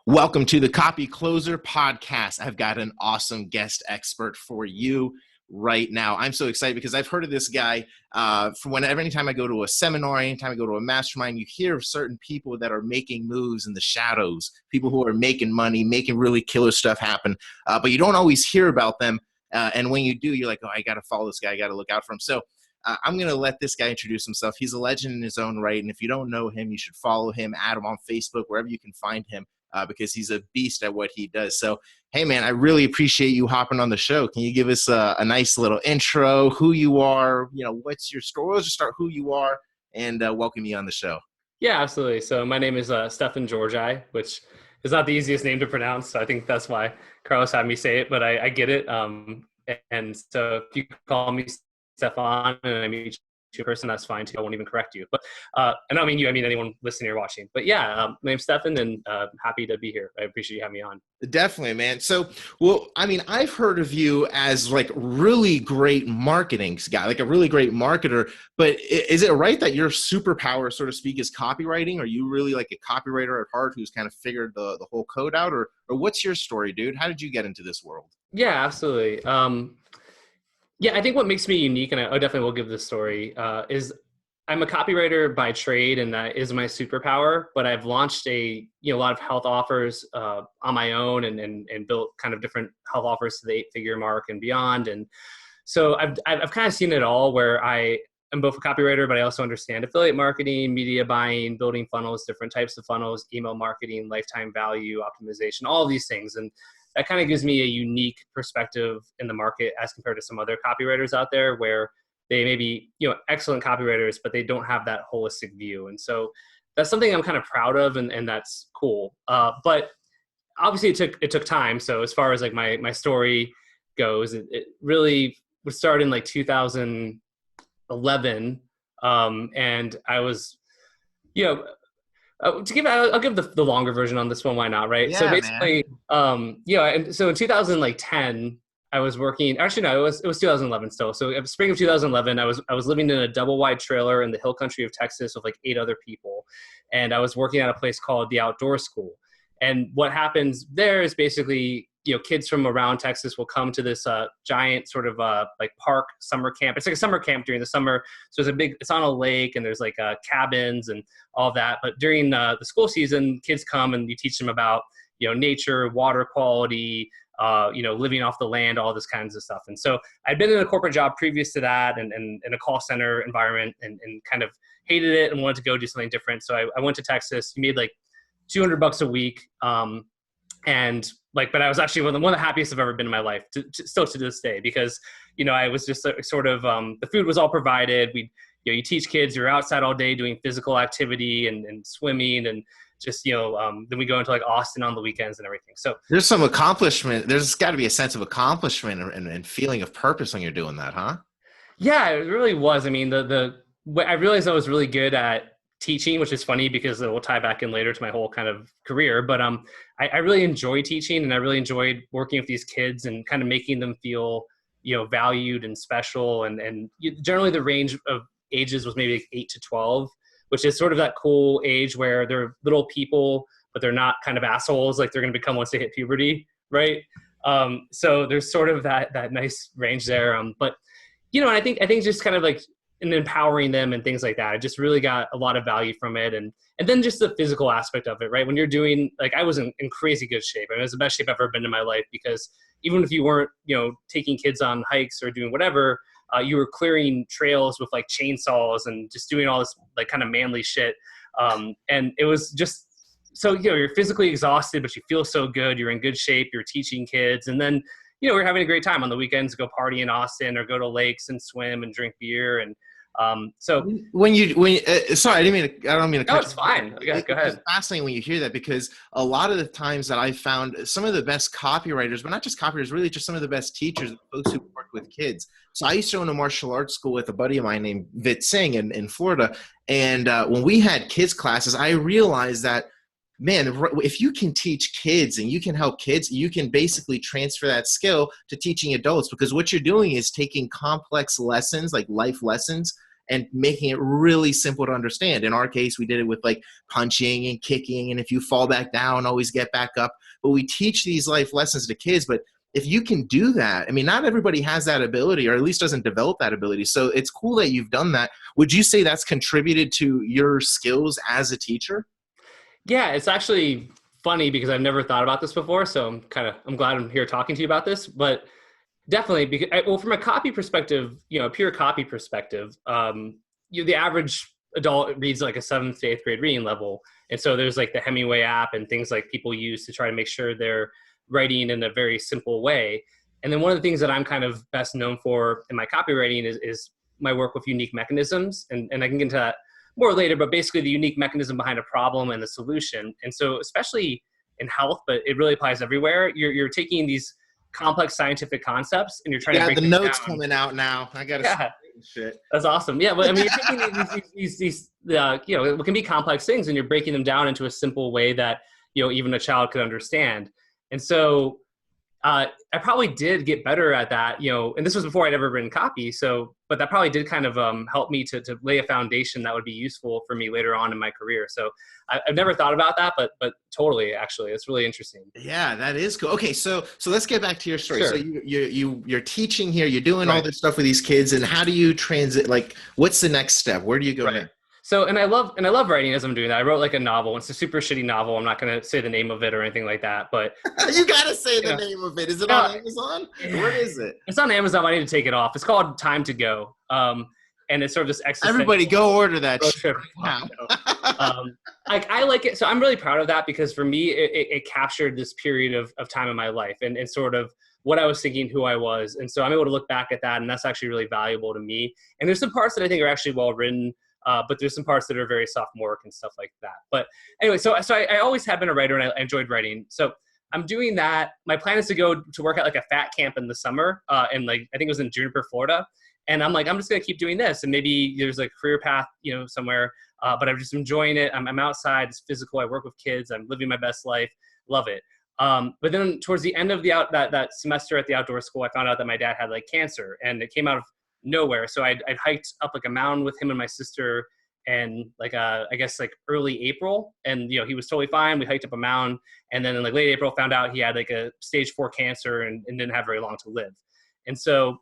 Welcome to the Copy Closer podcast. I've got an awesome guest expert for you right now. I'm so excited because I've heard of this guy from anytime I go to a seminar, anytime I go to a mastermind, you hear of certain people that are making moves in the shadows, people who are making money, making really killer stuff happen, but you don't always hear about them. And when you do, you're like, oh, I got to follow this guy. I got to look out for him. So I'm going to let this guy introduce himself. He's a legend in his own right. And if you don't know him, you should follow him, add him on Facebook, wherever you can find him. Because he's a beast at what he does. So, hey, man, I really appreciate you hopping on the show. Can you give us a nice little intro, who you are, what's your story? Let's just start who you are and welcome you on the show. Yeah, absolutely. So my name is Stefan Georgi, which is not the easiest name to pronounce. So I think that's why Carlos had me say it, but I get it. And so if you call me Stefan and I meet you in person, that's fine too. I won't even correct you. But and I don't mean you, I mean anyone listening or watching. But yeah, my name's Stefan and happy to be here. I appreciate you having me on. Definitely, man. So, I've heard of you as like really great marketing guy, like a really great marketer, but is it right that your superpower, so to speak, is copywriting? Are you really like a copywriter at heart who's kind of figured the whole code out, or what's your story, dude? How did you get into this world? Yeah, absolutely. Yeah, I think what makes me unique, and I definitely will give this story, is I'm a copywriter by trade, and that is my superpower. But I've launched a lot of health offers on my own, and built kind of different health offers to the 8-figure mark and beyond. And so I've kind of seen it all, where I am both a copywriter, but I also understand affiliate marketing, media buying, building funnels, different types of funnels, email marketing, lifetime value optimization, all of these things. And that kind of gives me a unique perspective in the market as compared to some other copywriters out there, where they may be, excellent copywriters, but they don't have that holistic view. And so that's something I'm kind of proud of, and that's cool. But obviously it took time. So as far as like my story goes, it really would start in like 2011. And I was, I'll give the longer version on this one. Why not? Right. Yeah, so basically, and so in 2010, I was working. Actually, no, it was 2011 still. So spring of 2011, I was living in a double wide trailer in the hill country of Texas with like 8 other people, and I was working at a place called the Outdoor School. And what happens there is basically, kids from around Texas will come to this giant sort of like park summer camp. It's like a summer camp during the summer. So it's on a lake, and there's like cabins and all of that. But during the school season, kids come and you teach them about, nature, water quality, living off the land, all this kinds of stuff. And so I'd been in a corporate job previous to that, and in a call center environment, and kind of hated it and wanted to go do something different. So I went to Texas. You made like $200 a week. But I was actually one of the happiest I've ever been in my life, still to this day, because, I was just sort of, the food was all provided. You teach kids, you're outside all day doing physical activity and swimming, and just, then we go into like Austin on the weekends and everything. So there's some accomplishment. There's got to be a sense of accomplishment and feeling of purpose when you're doing that, huh? Yeah, it really was. I mean, I realized I was really good at teaching, which is funny because it will tie back in later to my whole kind of career. But I really enjoy teaching, and I really enjoyed working with these kids and kind of making them feel, valued and special. And generally the range of ages was maybe 8 to 12, which is sort of that cool age where they're little people, but they're not kind of assholes like they're going to become once they hit puberty, right? So there's sort of that nice range there. But and I think just kind of like in empowering them and things like that, I just really got a lot of value from it. And then just the physical aspect of it, right? When you're doing, like, I was in crazy good shape. I mean, it was the best shape I've ever been in my life, because even if you weren't, taking kids on hikes or doing whatever, you were clearing trails with like chainsaws and just doing all this like kind of manly shit. And it was just, so, you're physically exhausted, but you feel so good. You're in good shape. You're teaching kids. And then, we're having a great time on the weekends, go party in Austin or go to lakes and swim and drink beer. And so sorry, I don't mean to cut no, it's fine. Go ahead. It's fascinating when you hear that, because a lot of the times that I found some of the best copywriters, but not just copywriters, really just some of the best teachers, folks who work with kids. So I used to own a martial arts school with a buddy of mine named Vit Singh in Florida. And when we had kids classes, I realized that, man, if you can teach kids and you can help kids, you can basically transfer that skill to teaching adults, because what you're doing is taking complex lessons, like life lessons, and making it really simple to understand. In our case, we did it with like punching and kicking, and if you fall back down, always get back up. But we teach these life lessons to kids. But if you can do that, I mean, not everybody has that ability, or at least doesn't develop that ability. So it's cool that you've done that. Would you say that's contributed to your skills as a teacher? Yeah, it's actually funny because I've never thought about this before. So I'm glad I'm here talking to you about this. But definitely, because well, from a copy perspective, a pure copy perspective, the average adult reads like a 7th to 8th grade reading level, and so there's like the Hemingway app and things like people use to try to make sure they're writing in a very simple way. And then one of the things that I'm kind of best known for in my copywriting is my work with unique mechanisms, and I can get into that more later. But basically, the unique mechanism behind a problem and the solution. And so, especially in health, but it really applies everywhere. You're taking these complex scientific concepts and you're trying to break the them notes down. Coming out now. I gotta shit. That's awesome. Yeah, but I mean, you're taking these it can be complex things, and you're breaking them down into a simple way that even a child could understand. And so I probably did get better at that, and this was before I'd ever written copy. So, but that probably did kind of help me to lay a foundation that would be useful for me later on in my career. So I've never thought about that, but totally, actually, it's really interesting. Yeah, that is cool. Okay, so let's get back to your story. Sure. So you're teaching here, you're doing all this stuff with these kids, and how do you transit? Like, what's the next step? Where do you go next? So, and I love writing as I'm doing that. I wrote like a novel. It's a super shitty novel. I'm not going to say the name of it or anything like that, but you got to say the name of it. Is it on Amazon? Where is it? It's on Amazon. I need to take it off. It's called Time to Go. And it's sort of this existential. Everybody go order that shit now. I like it. So I'm really proud of that because for me, it captured this period of time in my life and sort of what I was thinking, who I was. And so I'm able to look back at that, and that's actually really valuable to me. And there's some parts that I think are actually well written. But there's some parts that are very sophomoric and stuff like that. But anyway, so I always have been a writer, and I enjoyed writing. So I'm doing that. My plan is to go to work at like a fat camp in the summer, and like I think it was in Juniper, Florida. And I'm like, I'm just gonna keep doing this, and maybe there's like a career path, somewhere. But I'm just enjoying it. I'm outside. It's physical. I work with kids. I'm living my best life. Love it. But then towards the end of that semester at the outdoor school, I found out that my dad had like cancer, and it came out of nowhere. So I'd hiked up like a mountain with him and my sister, and like I guess like early April, and he was totally fine. We hiked up a mountain, and then in like late April found out he had like a stage 4 cancer and didn't have very long to live. And so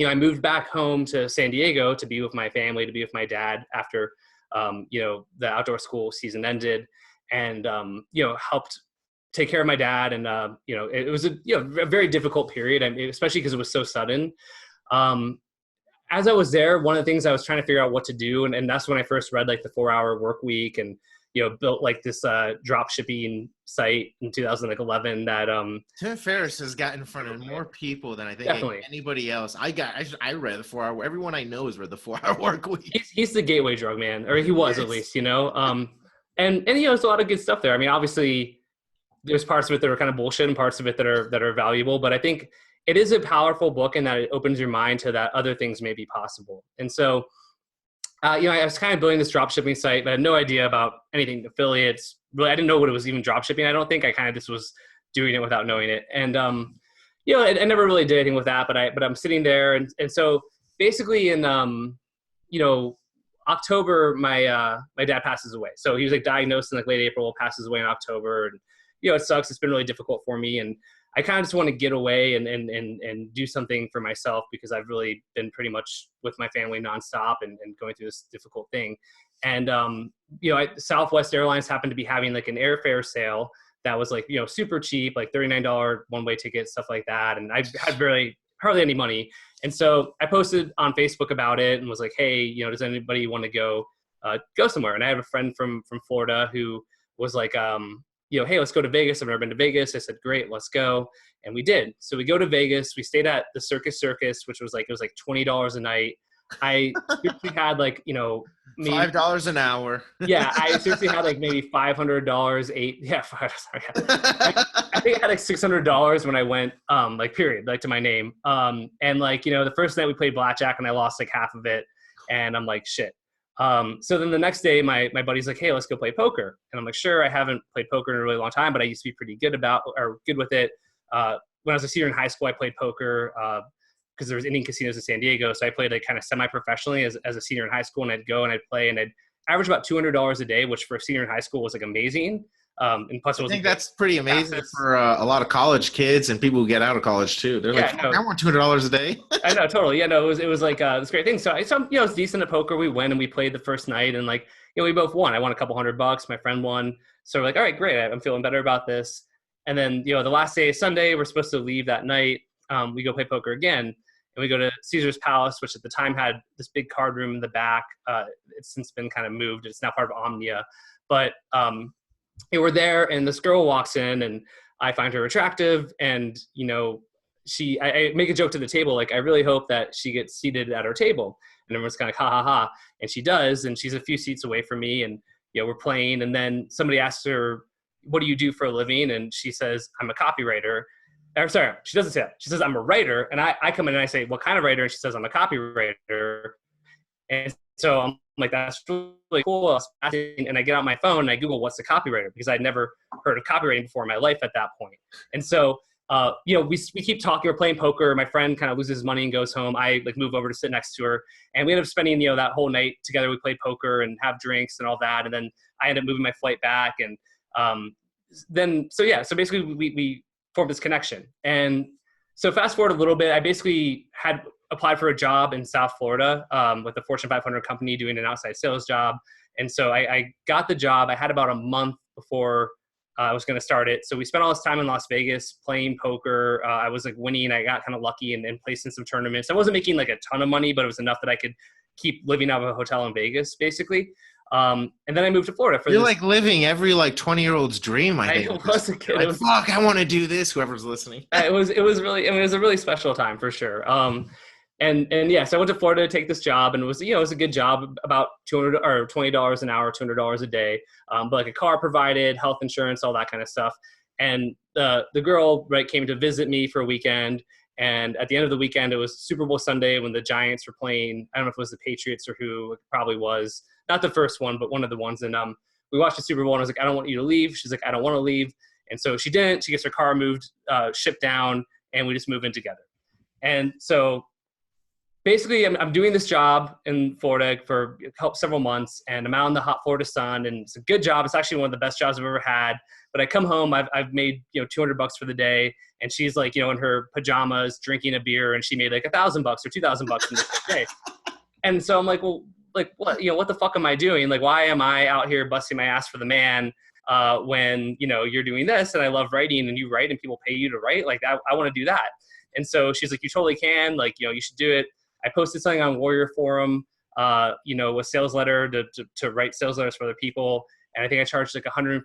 I moved back home to San Diego to be with my family, to be with my dad after the outdoor school season ended, and helped take care of my dad. And it was a very difficult period, especially because it was so sudden. As I was there, one of the things I was trying to figure out what to do, and that's when I first read like the 4-Hour Work Week, and built like this drop shipping site in 2011 that Tim Ferriss has gotten in front of more people than I think anybody else. I read the 4-Hour. Everyone I know has read the 4-Hour Work Week. He's the gateway drug man, or he was, at least, and there's a lot of good stuff there. I mean, obviously there's parts of it that are kind of bullshit and parts of it that are valuable, but I think it is a powerful book in that it opens your mind to that other things may be possible. And so, I was kind of building this drop shipping site, but I had no idea about anything, affiliates. Really, I didn't know what it was even drop shipping. I don't think. I kind of just was doing it without knowing it. And, I never really did anything with that, but I'm sitting there. And so basically in, October, my dad passes away. So he was like diagnosed in like late April, passes away in October. And, it sucks. It's been really difficult for me. And I kind of just want to get away and do something for myself, because I've really been pretty much with my family nonstop and going through this difficult thing. And, Southwest Airlines happened to be having like an airfare sale that was like, super cheap, like $39 one-way ticket, stuff like that. And I had hardly any money. And so I posted on Facebook about it and was like, hey, does anybody want to go somewhere? And I have a friend from Florida who was like, hey, let's go to Vegas. I've never been to Vegas. I said, great, let's go. And we did. So we go to Vegas. We stayed at the Circus, which was like, it was like $20 a night. I seriously had like, maybe $5 an hour. Yeah. I seriously had like maybe $500, I think I had like $600 when I went, period, like to my name. And like, the first night we played blackjack and I lost like half of it. And I'm like, shit. So then the next day, my buddy's like, hey, let's go play poker. And I'm like, sure, I haven't played poker in a really long time, but I used to be pretty good with it. When I was a senior in high school, I played poker, because there was Indian casinos in San Diego. So I played like kind of semi-professionally as a senior in high school, and I'd go and I'd play, and I'd average about $200 a day, which for a senior in high school was like amazing. And plus it I was think that's pretty amazing access. for a lot of college kids and people who get out of college too. They're like, No, I want $200 a day. I know, totally. Yeah, no, it was like this great thing. So it's decent at poker. We went and we played the first night, and like, we both won. I won a couple $100. My friend won. So we're like, all right, great. I'm feeling better about this. And then, the last day is Sunday. We're supposed to leave that night. We go play poker again, and we go to Caesar's Palace, which at the time had this big card room in the back. It's since been kind of moved. It's now part of Omnia, but we're there, and this girl walks in, and I find her attractive, and I make a joke to the table, like, I really hope that she gets seated at our table. And everyone's kind of like, ha ha ha. And she does, and she's a few seats away from me, and we're playing, and then somebody asks her, what do you do for a living? And she says, I'm a copywriter. Or sorry, she doesn't say that. She says, I'm a writer. And I come in and I say, what kind of writer? And she says, I'm a copywriter. And so I'm like, that's really cool. And I get out my phone and I Google, what's a copywriter? Because I'd never heard of copywriting before in my life at that point. And so, we keep talking. We're playing poker. My friend kind of loses his money and goes home. I like move over to sit next to her, and we end up spending, that whole night together. We played poker and have drinks and all that. And then I end up moving my flight back. And so basically we formed this connection. And so fast forward a little bit, I basically had applied for a job in South Florida with a Fortune 500 company doing an outside sales job. And so I got the job. I had about a month before I was going to start it. So we spent all this time in Las Vegas playing poker. I was like winning. I got kind of lucky and placed in some tournaments. I wasn't making like a ton of money, but it was enough that I could keep living out of a hotel in Vegas, basically. And then I moved to Florida. You're like living every like 20-year-old's dream. I think. I was a kid. Like, fuck, I want to do this. Whoever's listening. It was really. I mean, it was a really special time for sure. And yeah, so I went to Florida to take this job, and it was a good job, about $200 or $20 an hour, $200 a day. But like a car provided, health insurance, all that kind of stuff. And the girl came to visit me for a weekend. And at the end of the weekend, it was Super Bowl Sunday when the Giants were playing. I don't know if it was the Patriots or who. It probably was not the first one, but one of the ones. And we watched the Super Bowl, and I was like, I don't want you to leave. She's like, I don't want to leave. And so she didn't. She gets her car moved, shipped down, and we just moved in together. And so basically, I'm doing this job in Florida for several months, and I'm out in the hot Florida sun, and it's a good job. It's actually one of the best jobs I've ever had. But I come home, I've made $200 for the day, and she's like in her pajamas drinking a beer, and she made like $1,000 or $2,000 in the day. And so I'm like, well, like what what the fuck am I doing? Like, why am I out here busting my ass for the man when you're doing this, and I love writing, and you write, and people pay you to write? Like, I want to do that. And so she's like, you totally can. Like, you should do it. I posted something on Warrior Forum, a sales letter to write sales letters for other people. And I think I charged like $150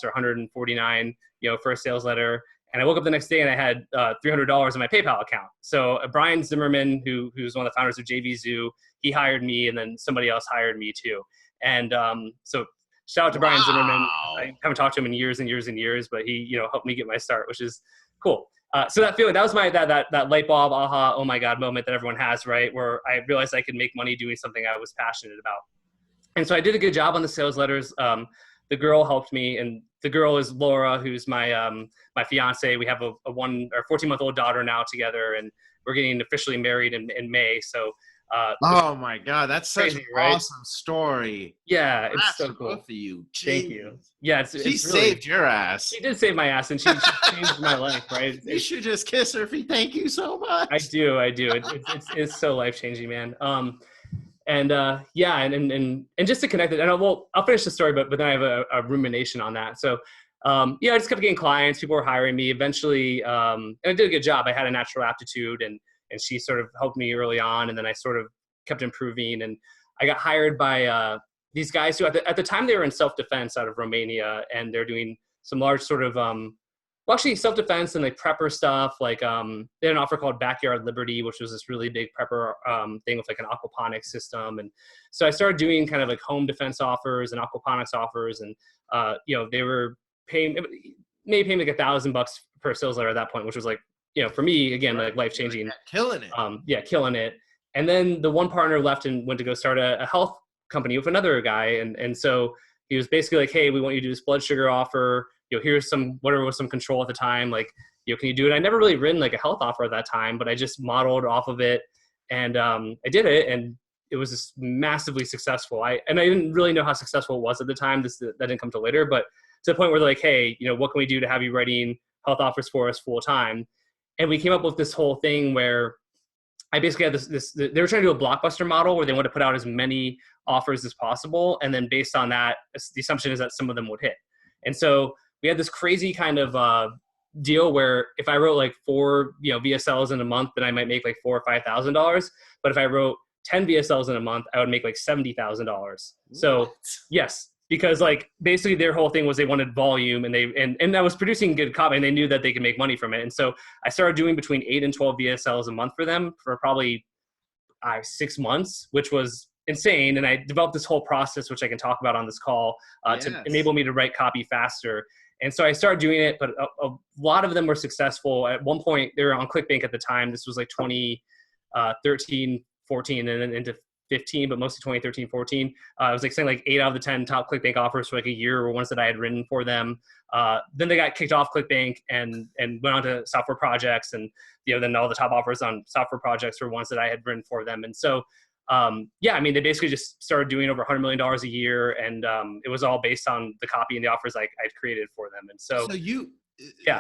or $149, for a sales letter. And I woke up the next day and I had $300 in my PayPal account. So Brian Zimmerman, who's one of the founders of JV Zoo, he hired me, and then somebody else hired me too. And so shout out to Brian Zimmerman. I haven't talked to him in years and years and years, but he helped me get my start, which is cool. So that feeling, that was my that light bulb, aha, oh my God moment that everyone has, right? Where I realized I could make money doing something I was passionate about. And so I did a good job on the sales letters. The girl helped me, and the girl is Laura, who's my my fiance. We have a 14-month-old daughter now together, and we're getting officially married in May. So oh my God, that's such crazy, an right? awesome story. Yeah, Congrats it's so to cool. both of you. Jeez. Thank you. Yeah, She really, saved your ass. She did save my ass, and she changed my life, right? You should just kiss her. Thank you so much. I do. It's so life-changing, man. And just to connect it, and I'll finish the story, but then I have a rumination on that. So, I just kept getting clients. People were hiring me. Eventually, and I did a good job. I had a natural aptitude, and she sort of helped me early on, and then I sort of kept improving. And I got hired by these guys who at the time they were in self-defense out of Romania, and they're doing some large sort of actually self-defense and like prepper stuff. Like they had an offer called Backyard Liberty, which was this really big prepper thing with like an aquaponics system. And so I started doing kind of like home defense offers and aquaponics offers. And, they were maybe paying like $1,000 per sales letter at that point, which was like, for me, again, like life-changing. Killing it. Killing it. And then the one partner left and went to go start a health company with another guy. And so he was basically like, hey, we want you to do this blood sugar offer. Here's some control at the time. Like, can you do it? I never really written like a health offer at that time, but I just modeled off of it, and I did it, and it was just massively successful. I didn't really know how successful it was at the time. That didn't come till later, but to the point where they're like, hey, what can we do to have you writing health offers for us full time? And we came up with this whole thing where I basically had this, they were trying to do a blockbuster model where they wanted to put out as many offers as possible. And then based on that, the assumption is that some of them would hit. And so we had this crazy kind of deal where if I wrote like 4, VSLs in a month, then I might make like $4,000 or $5,000. But if I wrote 10 VSLs in a month, I would make like $70,000. So yes, because like basically their whole thing was they wanted volume, and I was producing good copy, and they knew that they could make money from it. And so I started doing between 8 and 12 VSLs a month for them for probably 6 months, which was insane. And I developed this whole process, which I can talk about on this call, to enable me to write copy faster. And so I started doing it, but a lot of them were successful. At one point, they were on ClickBank at the time. This was like 2013, 14, and then into 15, but mostly 2013, 14. I was like saying like 8 out of the 10 top ClickBank offers for like a year were ones that I had written for them. Then they got kicked off ClickBank and went on to software projects, and then all the top offers on software projects were ones that I had written for them. And so they basically just started doing over $100 million a year, and it was all based on the copy and the offers I'd created for them. And so you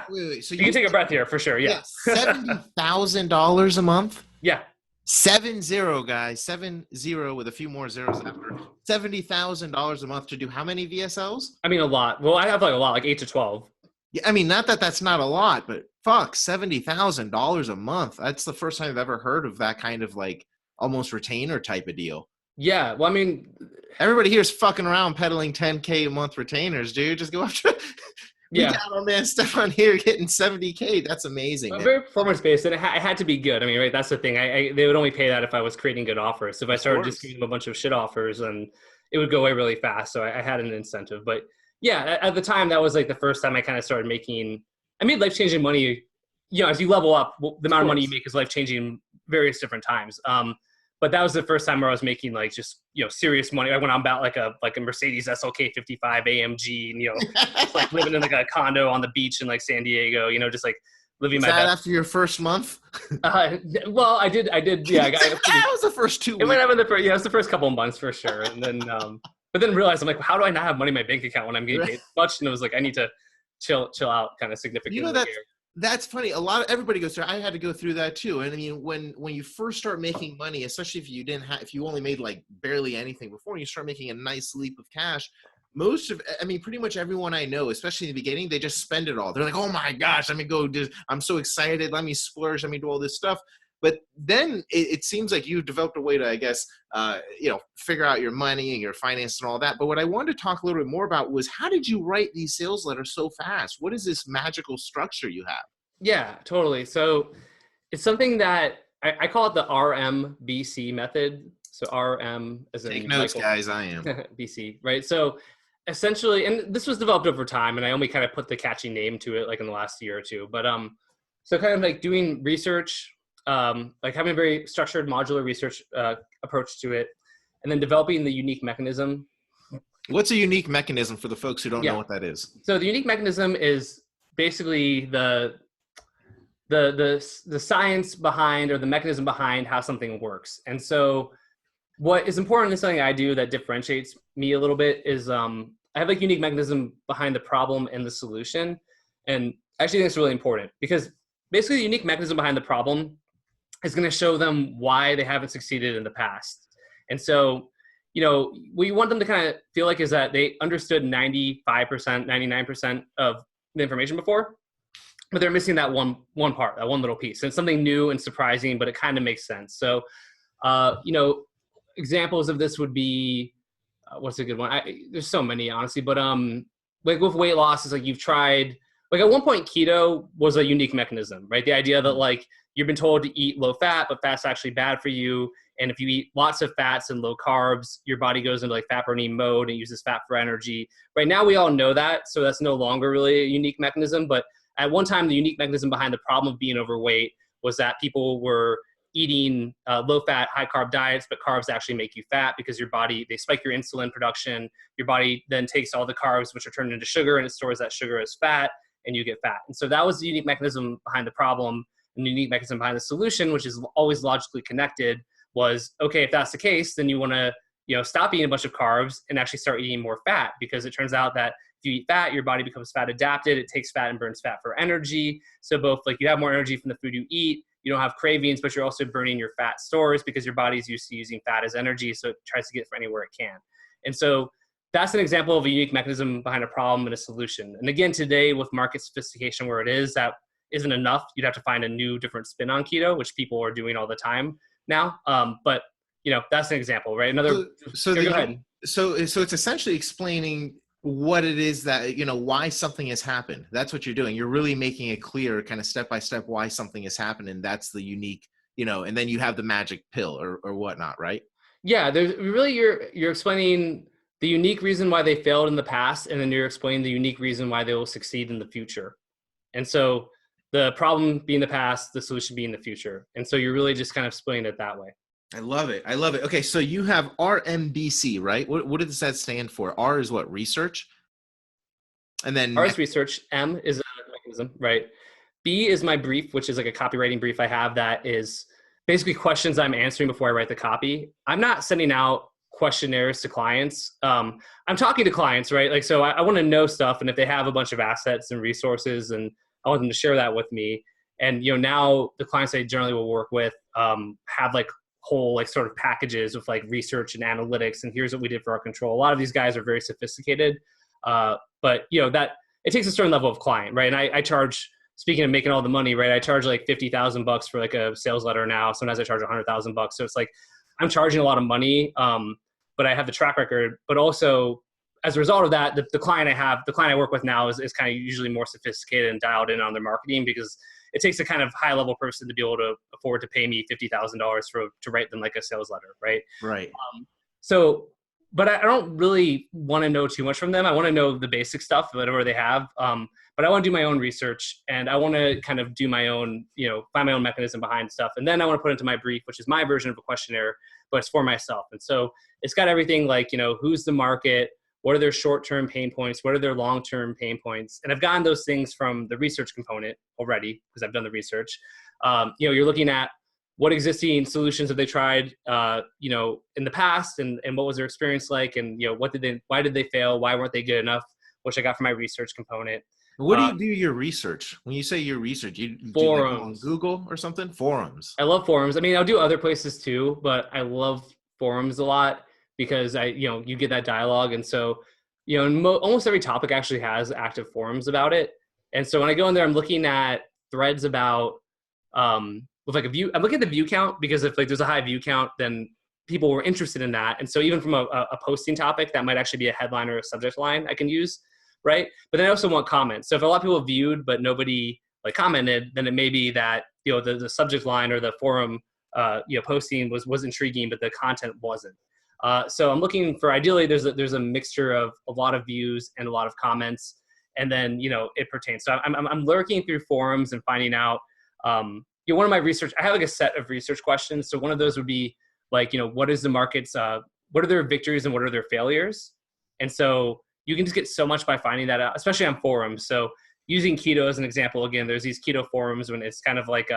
wait. So you can take a breath here for sure. Yeah. $70,000 a month. Yeah. 70, guys, 70 with a few more zeros after. $70,000 a month to do how many VSLs? I mean, a lot. Well, I have like a lot, like 8 to 12. Yeah, I mean, not that that's not a lot, but fuck, $70,000 a month. That's the first time I've ever heard of that kind of like almost retainer type of deal. Yeah, well, I mean, everybody here is fucking around peddling 10K a month retainers, dude. Just go after. Yeah, we got our man Stefan here getting 70K. That's amazing. Very performance based, and it had to be good. I mean, right? That's the thing. They would only pay that if I was creating good offers. So if I started just giving them a bunch of shit offers, and it would go away really fast. So I had an incentive. But yeah, at the time, that was like the first time I kind of started making. I made life changing money. As you level up, the amount of money you make is life changing various different times. But that was the first time where I was making like just serious money. I went on about like a Mercedes SLK 55 AMG, and just like living in like a condo on the beach in like San Diego. Just like living my best. After your first month? Well, I did. Yeah, that was the first 2 weeks. It was the first couple of months for sure, and then but then realized I'm like, how do I not have money in my bank account when I'm getting paid much? And it was like I need to chill out kind of significantly. That's funny. Everybody goes through. I had to go through that too. And I mean, when you first start making money, especially if you only made like barely anything before, you start making a nice leap of cash. Pretty much everyone I know, especially in the beginning, they just spend it all. They're like, oh my gosh, let me go. I'm so excited. Let me splurge. Let me do all this stuff. But then it seems like you've developed a way to, I guess, figure out your money and your finance and all that. But what I wanted to talk a little bit more about was how did you write these sales letters so fast? What is this magical structure you have? Yeah, totally. So it's something that I call it the Rmbc method. So RM as in take notes, Michael, guys. I am BC, right? So essentially, and this was developed over time, and I only kind of put the catchy name to it like in the last year or two. But so kind of like doing research. Like having a very structured modular research approach to it, and then developing the unique mechanism. What's a unique mechanism for the folks who don't know what that is? So the unique mechanism is basically the science behind, or the mechanism behind how something works. And so what is important in something I do that differentiates me a little bit is I have a unique mechanism behind the problem and the solution. And I actually think it's really important because basically the unique mechanism behind the problem is going to show them why they haven't succeeded in the past. And so, what you want them to kind of feel like is that they understood 95%, 99% of the information before, but they're missing that one part, that one little piece. And it's something new and surprising, but it kind of makes sense. So, examples of this would be, what's a good one? There's so many, honestly, but like with weight loss, it's like you've tried, like at one point, keto was a unique mechanism, right? The idea that like, you've been told to eat low fat, but fat's actually bad for you. And if you eat lots of fats and low carbs, your body goes into like fat burning mode and uses fat for energy. Right now, we all know that. So that's no longer really a unique mechanism. But at one time, the unique mechanism behind the problem of being overweight was that people were eating low fat, high carb diets, but carbs actually make you fat because your body, they spike your insulin production. Your body then takes all the carbs, which are turned into sugar, and it stores that sugar as fat. and you get fat. And so that was the unique mechanism behind the problem, and the unique mechanism behind the solution, which is always logically connected, was, okay, if that's the case, then you want to, stop eating a bunch of carbs and actually start eating more fat, because it turns out that if you eat fat, your body becomes fat adapted. It takes fat and burns fat for energy. So both, like, you have more energy from the food you eat, you don't have cravings, but you're also burning your fat stores because your body's used to using fat as energy. So it tries to get from anywhere it can. And so that's an example of a unique mechanism behind a problem and a solution. And again, today with market sophistication where it is, that isn't enough. You'd have to find a new, different spin on keto, which people are doing all the time now. But that's an example, right? Another. So it's essentially explaining what it is that, why something has happened. That's what you're doing. You're really making it clear, kind of step by step, why something has happened. And that's the unique, and then you have the magic pill or whatnot, right? Yeah. There's really, you're explaining the unique reason why they failed in the past. And then you're explaining the unique reason why they will succeed in the future. And so the problem being the past, the solution being the future. And so you're really just kind of explaining it that way. I love it. Okay, so you have RMBC, right? What does that stand for? R is what? Research? And then R is research. M is a mechanism, right? B is my brief, which is like a copywriting brief I have that is basically questions I'm answering before I write the copy. I'm not sending out questionnaires to clients. I'm talking to clients, right? Like, so I want to know stuff. And if they have a bunch of assets and resources, and I want them to share that with me. And, now the clients I generally will work with have like whole like sort of packages with like research and analytics, and here's what we did for our control. A lot of these guys are very sophisticated, but that it takes a certain level of client, right? And I charge, speaking of making all the money, right? I charge like $50,000 for like a sales letter now. Sometimes I charge $100,000. So it's like I'm charging a lot of money, but I have the track record. But also as a result of that, the client I work with now is kind of usually more sophisticated and dialed in on their marketing, because it takes a kind of high level person to be able to afford to pay me $50,000 to write them like a sales letter. Right. Right. But I don't really want to know too much from them. I want to know the basic stuff, whatever they have. But I want to do my own research, and I want to kind of do my own, find my own mechanism behind stuff. And then I want to put into my brief, which is my version of a questionnaire, but it's for myself. And so it's got everything like, who's the market? What are their short-term pain points? What are their long-term pain points? And I've gotten those things from the research component already, because I've done the research. You're looking at what existing solutions have they tried, in the past, and what was their experience like, and why did they fail? Why weren't they good enough? Which I got from my research component. What do you do your research? When you say your research, you do like on Google or something? Forums. I love forums. I mean, I'll do other places too, but I love forums a lot, because you get that dialogue. And so, almost every topic actually has active forums about it. And so when I go in there, I'm looking at threads about, with like a view, I'm looking at the view count, because if like there's a high view count, then people were interested in that. And so even from a posting topic, that might actually be a headline or a subject line I can use. Right. But then I also want comments. So if a lot of people viewed, but nobody like commented, then it may be that, the subject line or the forum, posting was intriguing, but the content wasn't. So I'm looking for, ideally, there's a mixture of a lot of views and a lot of comments, and then, it pertains. So I'm lurking through forums and finding out, one of my research, I have like a set of research questions. So one of those would be like, what is the market's, what are their victories and what are their failures? And so you can just get so much by finding that out, especially on forums. So using keto as an example, again, there's these keto forums when it's kind of like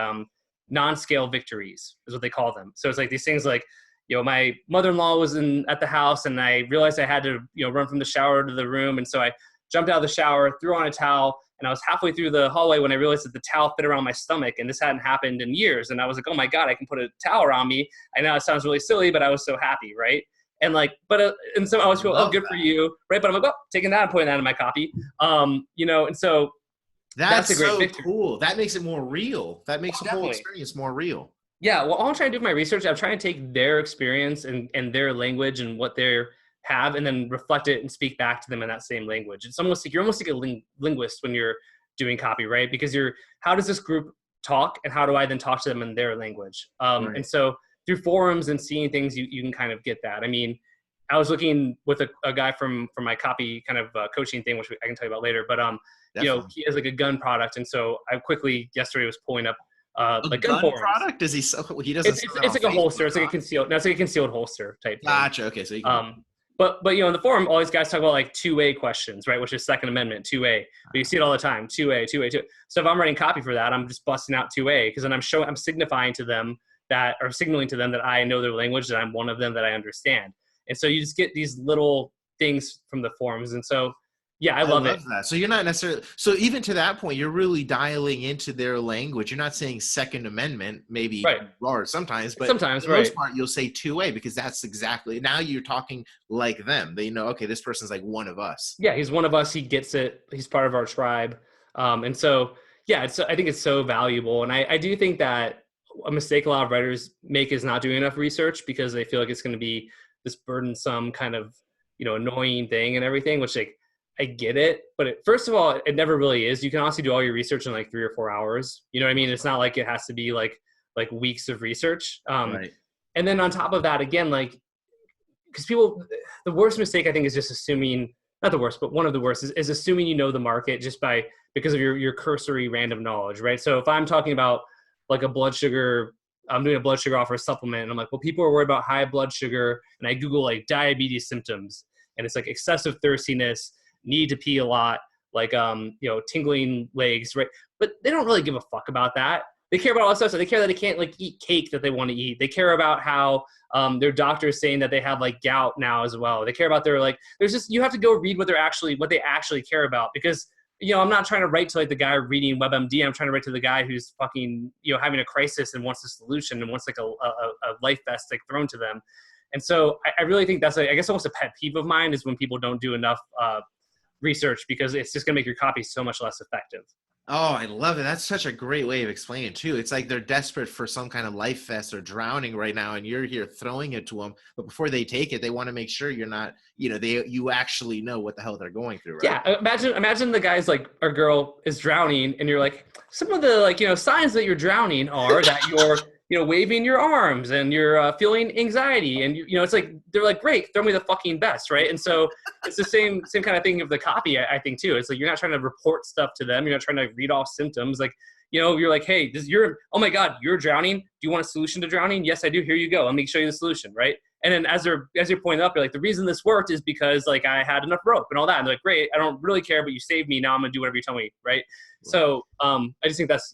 non-scale victories is what they call them. So it's like these things like, my mother-in-law was at the house, and I realized I had to, run from the shower to the room. And so I jumped out of the shower, threw on a towel, and I was halfway through the hallway when I realized that the towel fit around my stomach, and this hadn't happened in years. And I was like, oh my God, I can put a towel around me. I know it sounds really silly, but I was so happy. Right. And like, and so I always feel, oh, good for you. Right. But I'm like, oh, taking that and putting that in my copy. And so that's a great victory. Cool. That makes it more real. That makes the whole experience more real. Yeah. Well, all I'm trying to do with my research, I'm trying to take their experience and their language and what they have, and then reflect it and speak back to them in that same language. It's almost like you're almost like a linguist when you're doing copy, right? Because how does this group talk, and how do I then talk to them in their language? Right. And so through forums and seeing things, you can kind of get that. I mean, I was looking with a guy from my copy kind of coaching thing, which I can tell you about later. But he has like a gun product, and so I quickly yesterday was pulling up like gun forums. Product? Does he doesn't? It's like a holster. It's like a concealed. No, it's like a concealed holster type thing. Gotcha. Okay, so you can. But in the forum, all these guys talk about like 2A questions, right? Which is Second Amendment, 2A. But you see it all the time, 2A, 2A, 2A. So if I'm writing copy for that, I'm just busting out 2A because then I'm signifying to them signaling to them that I know their language, that I'm one of them, that I understand. And so you just get these little things from the forums. And so, yeah, I love it. That. So you're not necessarily, so even to that point, you're really dialing into their language. You're not saying Second Amendment, maybe, right, or sometimes, but sometimes, for the most part, you'll say 2A because that's exactly, now you're talking like them. They know, okay, this person's like one of us. Yeah, he's one of us. He gets it. He's part of our tribe. And so, yeah, I think it's so valuable. And I do think that a mistake a lot of writers make is not doing enough research because they feel like it's going to be this burdensome kind of, annoying thing and everything, which like, I get it. But first of all, it never really is. You can honestly do all your research in like 3 or 4 hours. You know what I mean? It's not like it has to be like weeks of research. Right. And then on top of that, again, like, because the worst mistake I think is just assuming, not the worst, but one of the worst is assuming you know the market just because of your cursory random knowledge, right? So if I'm talking about like I'm doing a blood sugar offer supplement, and I'm like, well, people are worried about high blood sugar, and I Google like diabetes symptoms, and it's like excessive thirstiness, need to pee a lot, like tingling legs, right? But they don't really give a fuck about that. They care about all that stuff. So they care that they can't like eat cake that they want to eat. They care about how their doctor is saying that they have like gout now as well. They care about you have to go read what they actually care about, because I'm not trying to write to like the guy reading WebMD. I'm trying to write to the guy who's fucking having a crisis and wants a solution and wants like a life vest like thrown to them. And so I really think that's I guess almost a pet peeve of mine is when people don't do enough research, because it's just gonna make your copy so much less effective. Oh, I love it. That's such a great way of explaining it too. It's like they're desperate for some kind of life vest or drowning right now, and you're here throwing it to them. But before they take it, they want to make sure you're not, you actually know what the hell they're going through, right? Yeah, imagine the guy's like, our girl is drowning, and you're like, some of the signs that you're drowning are that you're waving your arms and you're feeling anxiety, and it's like they're like, great, throw me the fucking best, right? And so it's the same kind of thing of the copy, I think too. It's like you're not trying to report stuff to them, you're not trying to read off symptoms, like you're like, hey, oh my god, you're drowning. Do you want a solution to drowning? Yes, I do. Here you go. Let me show you the solution, right? And then as you're pointing up, you're like, the reason this worked is because like I had enough rope and all that. And they're like, great, I don't really care, but you saved me. Now I'm gonna do whatever you tell me, right? So I just think that's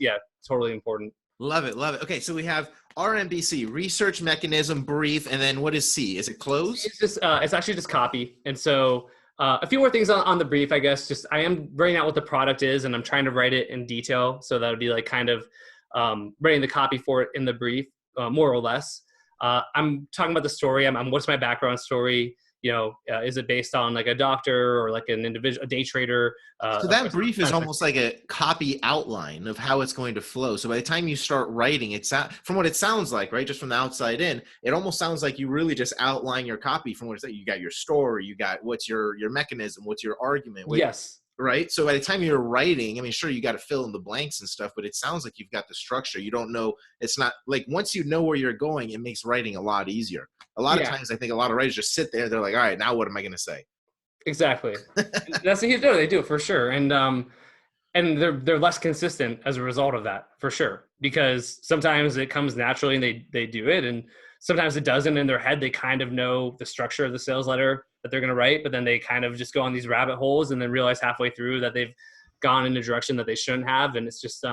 totally important. Love it. Okay, so we have RMBC, research mechanism brief, and then what is C? Is it close? It's just it's actually just copy. And so a few more things on the brief, I guess. Just I am writing out what the product is, and I'm trying to write it in detail. So that would be like kind of writing the copy for it in the brief, more or less. I'm talking about the story. What's my background story? Is it based on like a doctor or like an individual, a day trader? So that brief is almost like a copy outline of how it's going to flow. So by the time you start writing, from what it sounds like, right, just from the outside in, it almost sounds like you really just outline your copy from what it's like. You got your story, you got what's your mechanism, what's your argument. Yes. Right. So by the time you're writing, I mean, sure, you got to fill in the blanks and stuff, but it sounds like you've got the structure. You don't know. It's not like once you know where you're going, it makes writing a lot easier. A lot of times I think a lot of writers just sit there. They're like, all right, now what am I going to say? Exactly. That's what you do. They do for sure. And they're less consistent as a result of that, for sure, because sometimes it comes naturally and they do it. And sometimes it doesn't. In their head, they kind of know the structure of the sales letter that they're going to write, but then they kind of just go on these rabbit holes and then realize halfway through that they've gone in a direction that they shouldn't have. And it's just,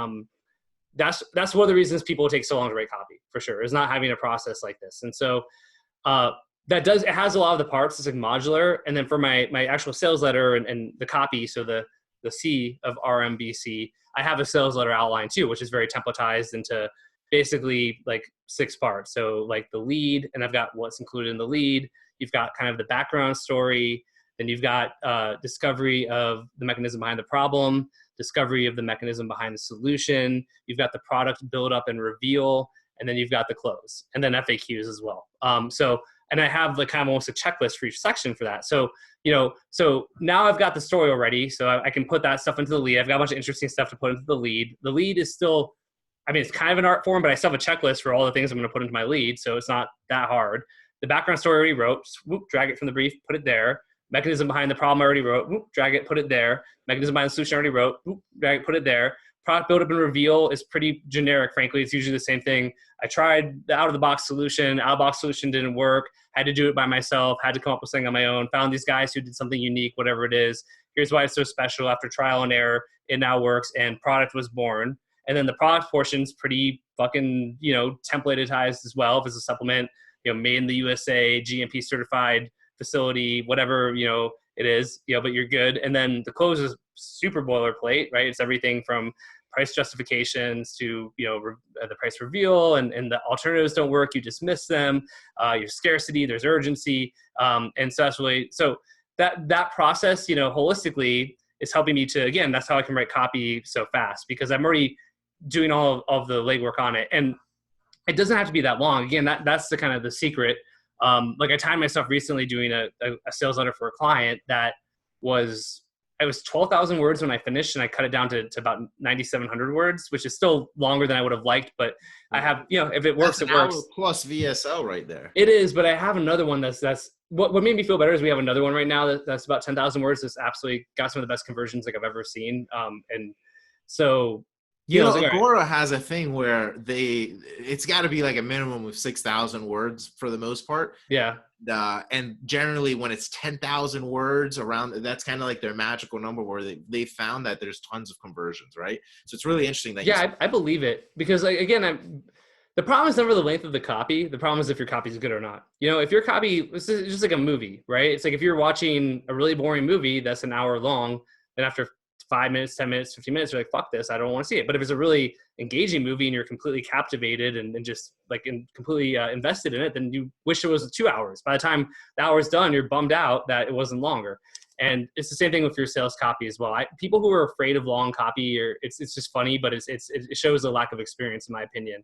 that's one of the reasons people take so long to write copy, for sure, is not having a process like this. And so, it has a lot of the parts. It's like modular. And then for my actual sales letter and the copy, so the C of RMBC, I have a sales letter outline too, which is very templatized into basically like 6 parts. So like the lead, and I've got what's included in the lead. You've got kind of the background story. Then you've got discovery of the mechanism behind the problem, discovery of the mechanism behind the solution. You've got the product build up and reveal, and then you've got the close, and then FAQs as well. And I have like kind of almost a checklist for each section for that. So, so now I've got the story already, so I can put that stuff into the lead. I've got a bunch of interesting stuff to put into the lead. The lead is still, it's kind of an art form, but I still have a checklist for all the things I'm going to put into my lead. So it's not that hard. The background story I already wrote, whoop, drag it from the brief, put it there. Mechanism behind the problem I already wrote, whoop, drag it, put it there. Mechanism behind the solution I already wrote, whoop, drag it, put it there. product build up and reveal is pretty generic. Frankly, it's usually the same thing. I tried the out of the box solution. Out of the box solution didn't work. Had to do it by myself. Had to come up with something on my own. Found these guys who did something unique, whatever it is. Here's why it's so special. After trial and error, it now works, and product was born. And then the product portion's pretty fucking, templatized as well. If it's a supplement, made in the USA, GMP certified facility, whatever, it is, but you're good. And then the close is super boilerplate, right? It's everything from price justifications to, the price reveal, and the alternatives don't work. You dismiss them, your scarcity, there's urgency. And so that's really, so that process, holistically is helping me to, again, that's how I can write copy so fast, because I'm already doing all of the legwork on it. And it doesn't have to be that long. Again, that's the kind of the secret. Like I timed myself recently doing a sales letter for a client that was 12,000 words when I finished, and I cut it down to about 9,700 words, which is still longer than I would have liked, but I have, if it works, that's it works. Hour plus VSL right there. It is, but I have another one that's what made me feel better is we have another one right now that's about 10,000 words. That's absolutely got some of the best conversions like I've ever seen. And so, Agora has a thing where it's got to be like a minimum of 6,000 words for the most part. Yeah. And generally when it's 10,000 words around, that's kind of like their magical number where they found that there's tons of conversions, right? So it's really interesting. That I believe it, because again, the problem is never the length of the copy. The problem is if your copy is good or not. If your copy, it's just like a movie, right? It's like if you're watching a really boring movie that's an hour long, then after 5 minutes, 10 minutes, 15 minutes, you're like, fuck this, I don't want to see it. But if it's a really engaging movie and you're completely captivated and just like completely invested in it, then you wish it was 2 hours. By the time the hour's done, you're bummed out that it wasn't longer. And it's the same thing with your sales copy as well. People who are afraid of long copy, it's just funny, but it shows a lack of experience, in my opinion.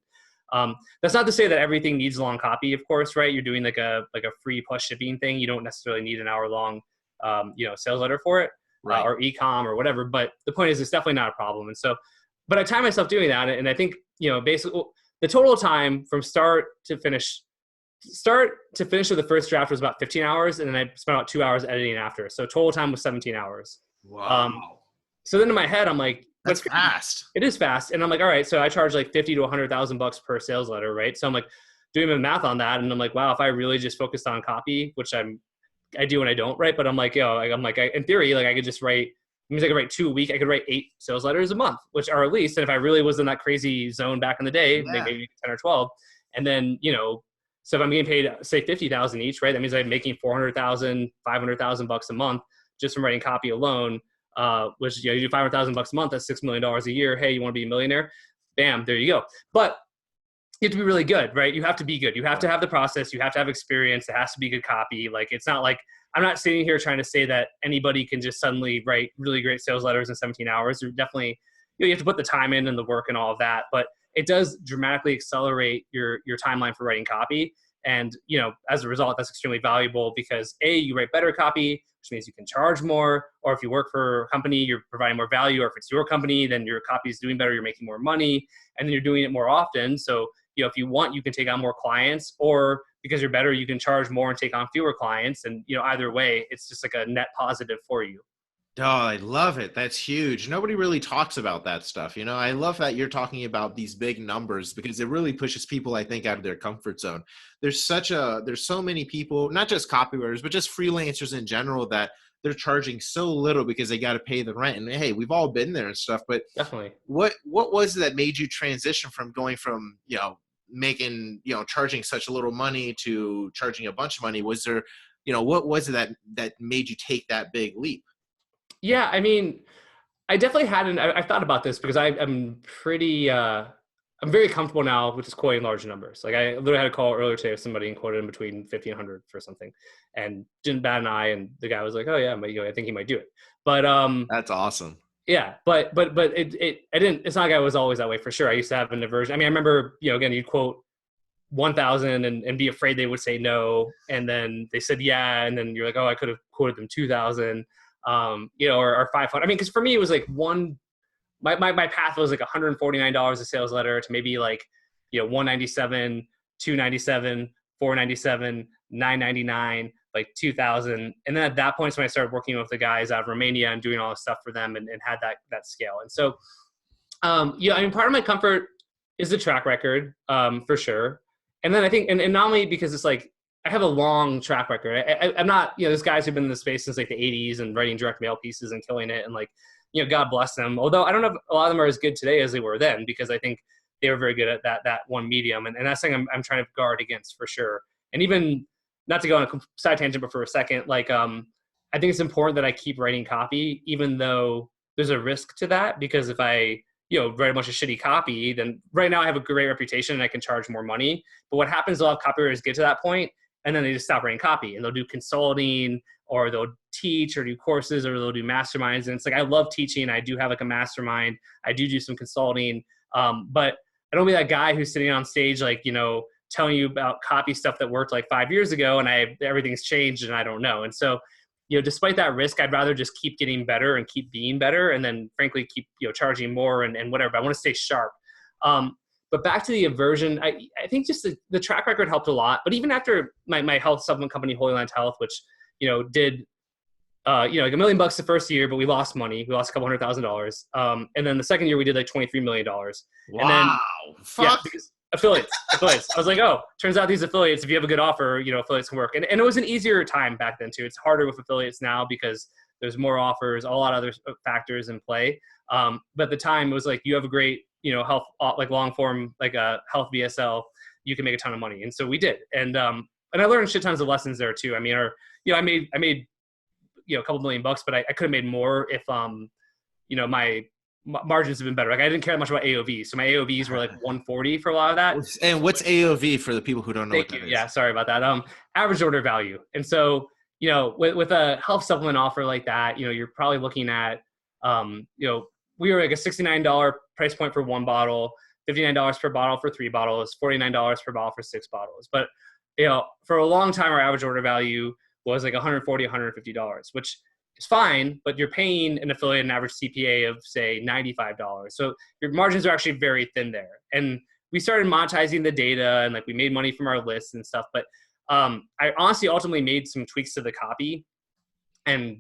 That's not to say that everything needs long copy, of course, right? You're doing like a free plus shipping thing. You don't necessarily need an hour long, sales letter for it. Right. Or e-com or whatever. But the point is, it's definitely not a problem. And so, but I time myself doing that. And I think, basically the total time from start to finish of the first draft was about 15 hours. And then I spent about 2 hours editing after. So total time was 17 hours. Wow. So then in my head, I'm like, that's fast. It is fast. And I'm like, all right, so I charge like 50 to $100,000 per sales letter. Right. So I'm like doing the math on that. And I'm like, wow, if I really just focused on copy, which I do and I don't, right? But I'm like, in theory, like I could just write, it means I could write 2 a week. I could write 8 sales letters a month, which are at least, and if I really was in that crazy zone back in the day, maybe 10 or 12. And then, so if I'm getting paid, say 50,000 each, right? That means I'm making 400,000, 500,000 bucks a month just from writing copy alone, which, you do 500,000 bucks a month, that's $6 million a year. Hey, you want to be a millionaire? Bam, there you go. But you have to be really good, right? You have to be good. You have to have the process. You have to have experience. It has to be good copy. Like, it's not like, I'm not sitting here trying to say that anybody can just suddenly write really great sales letters in 17 hours. You're definitely, you have to put the time in and the work and all of that, but it does dramatically accelerate your timeline for writing copy. And, as a result, that's extremely valuable because you write better copy, which means you can charge more, or if you work for a company, you're providing more value, or if it's your company, then your copy is doing better, you're making more money, and then you're doing it more often. So, if you want, you can take on more clients, or because you're better, you can charge more and take on fewer clients. And, either way, it's just like a net positive for you. Oh, I love it. That's huge. Nobody really talks about that stuff. I love that you're talking about these big numbers because it really pushes people, I think, out of their comfort zone. There's so many people, not just copywriters, but just freelancers in general, that they're charging so little because they got to pay the rent. And hey, we've all been there and stuff, but definitely, what was it that made you transition from going from, making, charging such a little money to charging a bunch of money? Was there, what was it that made you take that big leap? Yeah, I mean, I definitely hadn't. I thought about this because I'm pretty. I'm very comfortable now with just quoting large numbers. Like I literally had a call earlier today with somebody and quoted in between 50 and 100 for something, and didn't bat an eye. And the guy was like, "Oh yeah, I think he might do it." But that's awesome. Yeah, but I didn't. It's not like I was always that way for sure. I used to have an aversion. I mean, I remember again, you'd quote 1,000 and be afraid they would say no, and then they said yeah, and then you're like, oh, I could have quoted them 2,000. Or 500. I mean, because for me, it was like my path was like $149 a sales letter to maybe like, 197, 297, 497, 999, like 2,000. And then at that point is when I started working with the guys out of Romania and doing all this stuff for them and had that scale. And so Yeah, I mean, part of my comfort is the track record, for sure. And then I think, and not only because it's like, I have a long track record. I'm not, there's guys who've been in the space since like the 80s and writing direct mail pieces and killing it. And like, God bless them. Although I don't know if a lot of them are as good today as they were then, because I think they were very good at that one medium. And that's something I'm trying to guard against for sure. And even, not to go on a side tangent, but for a second, like, I think it's important that I keep writing copy, even though there's a risk to that, because if I, write a bunch of shitty copy, then right now I have a great reputation and I can charge more money. But what happens, a lot of copywriters get to that point and then they just stop writing copy and they'll do consulting, or they'll teach or do courses, or they'll do masterminds. And it's like, I love teaching. I do have like a mastermind. I do some consulting. But I don't be that guy who's sitting on stage, like, telling you about copy stuff that worked like 5 years ago and everything's changed and I don't know. And so, despite that risk, I'd rather just keep getting better and keep being better, and then frankly keep, charging more and whatever. But I want to stay sharp. But back to the aversion, I think just the track record helped a lot. But even after my health supplement company, Holy Land Health, which, did, like $1 million the first year, but we lost money. We lost a couple $100,000. And then the second year we did like $23 million. Wow. And then, yeah, because affiliates. I was like, oh, turns out these affiliates, if you have a good offer, affiliates can work. And it was an easier time back then too. It's harder with affiliates now because there's more offers, a lot of other factors in play. But at the time it was like, you have a great, health, like long form, like a health VSL, you can make a ton of money. And so we did. And I learned shit tons of lessons there too. I mean, I made, a couple $1 million, but I could have made more if, my margins have been better. Like I didn't care much about AOV. So my AOVs were like 140 for a lot of that. And what's AOV for the people who don't know what that is? Yeah, sorry about that. Average order value. And so, with a health supplement offer like that, you're probably looking at, we were like a $69 price point for 1 bottle, $59 per bottle for 3 bottles, $49 per bottle for 6 bottles. But, for a long time, our average order value was like $140, $150, which is fine, but you're paying an affiliate an average CPA of say $95. So your margins are actually very thin there. And we started monetizing the data and like we made money from our lists and stuff. But I honestly ultimately made some tweaks to the copy and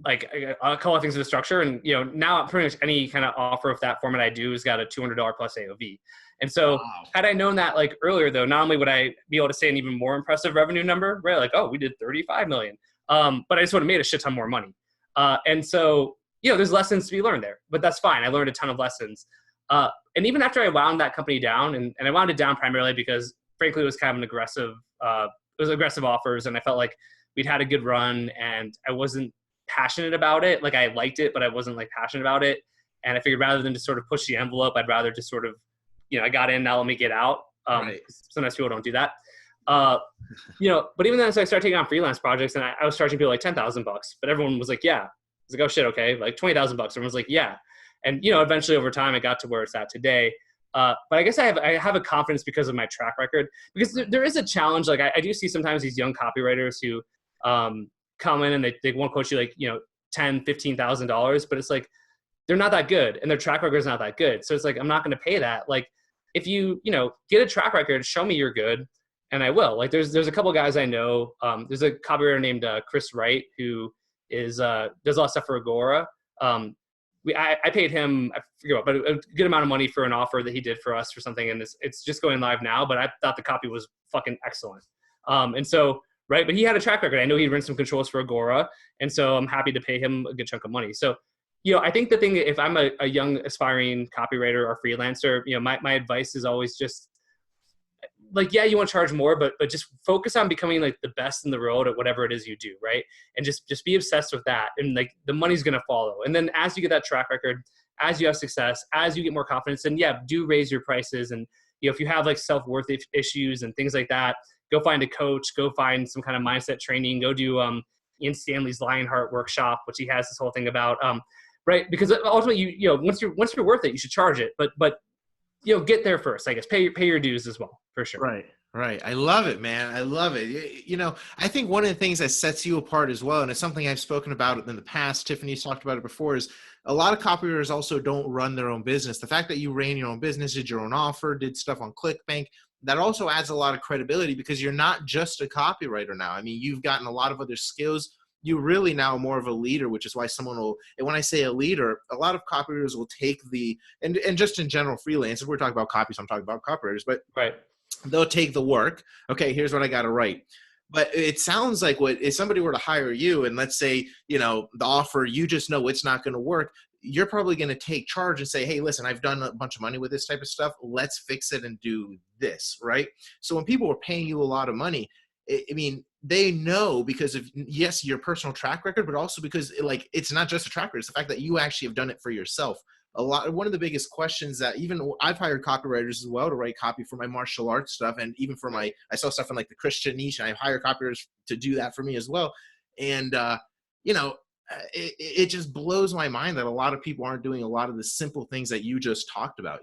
like a couple of things to the structure. And, now pretty much any kind of offer of that format I do has got a $200 plus AOV. And so had I known that like earlier though, not only would I be able to say an even more impressive revenue number, right? Like, oh, we did 35 million. But I just would have made a shit ton more money. And so, there's lessons to be learned there, but that's fine. I learned a ton of lessons. And even after I wound that company down, and I wound it down primarily because frankly, it was kind of an aggressive, aggressive offers. And I felt like we'd had a good run and I wasn't passionate about it. Like I liked it, but I wasn't like passionate about it. And I figured rather than just sort of push the envelope, I'd rather just sort of, I got in, now let me get out. Right. Sometimes people don't do that. But even then, so I started taking on freelance projects and I was charging people like $10,000, but everyone was like, yeah. I was like, oh shit. Okay. Like $20,000. Everyone was like, yeah. And, eventually over time I got to where it's at today. But I guess I have a confidence because of my track record, because there is a challenge. Like I do see sometimes these young copywriters who, come in and they won't coach you like, $10,000, $15,000, but it's like, they're not that good and their track record is not that good. So it's like, I'm not going to pay that. Like if you, get a track record, show me you're good. And I will. Like there's a couple guys I know. There's a copywriter named Chris Wright who is does a lot of stuff for Agora. I paid him, I forget what, but a good amount of money for an offer that he did for us for something, and it's just going live now. But I thought the copy was fucking excellent. And so right, but he had a track record. I know he'd run some controls for Agora, and so I'm happy to pay him a good chunk of money. So I think the thing, if I'm a young aspiring copywriter or freelancer, my advice is always just like, yeah, you want to charge more, but just focus on becoming like the best in the world at whatever it is you do. Right. And just be obsessed with that. And like the money's going to follow. And then as you get that track record, as you have success, as you get more confidence, then yeah, do raise your prices. And, if you have like self-worth issues and things like that, go find a coach, go find some kind of mindset training, go do Ian Stanley's Lionheart workshop, which he has this whole thing about, right. Because ultimately once you're worth it, you should charge it, but get there first, I guess. Pay your dues as well, for sure. Right. I love it, man. I love it. I think one of the things that sets you apart as well, and it's something I've spoken about in the past, Tiffany's talked about it before, is a lot of copywriters also don't run their own business. The fact that you ran your own business, did your own offer, did stuff on ClickBank, that also adds a lot of credibility because you're not just a copywriter now. I mean, you've gotten a lot of other skills. you really now more of a leader, which is why someone will, and when I say a leader, a lot of copywriters will take and just in general freelancers, we're talking about copy, so I'm talking about copywriters, but Right. they'll take the work. Okay, here's what I got to write. But it sounds like if somebody were to hire you and let's say, the offer, you just know it's not going to work, you're probably going to take charge and say, hey, listen, I've done a bunch of money with this type of stuff. Let's fix it and do this, right? So when people are paying you a lot of money, I mean, they know because of, yes, your personal track record, but also because it's not just a track record. It's the fact that you actually have done it for yourself. One of the biggest questions that even I've hired copywriters as well to write copy for my martial arts stuff. And even for I saw stuff in like the Christian niche, and I hire copywriters to do that for me as well. And, it just blows my mind that a lot of people aren't doing a lot of the simple things that you just talked about,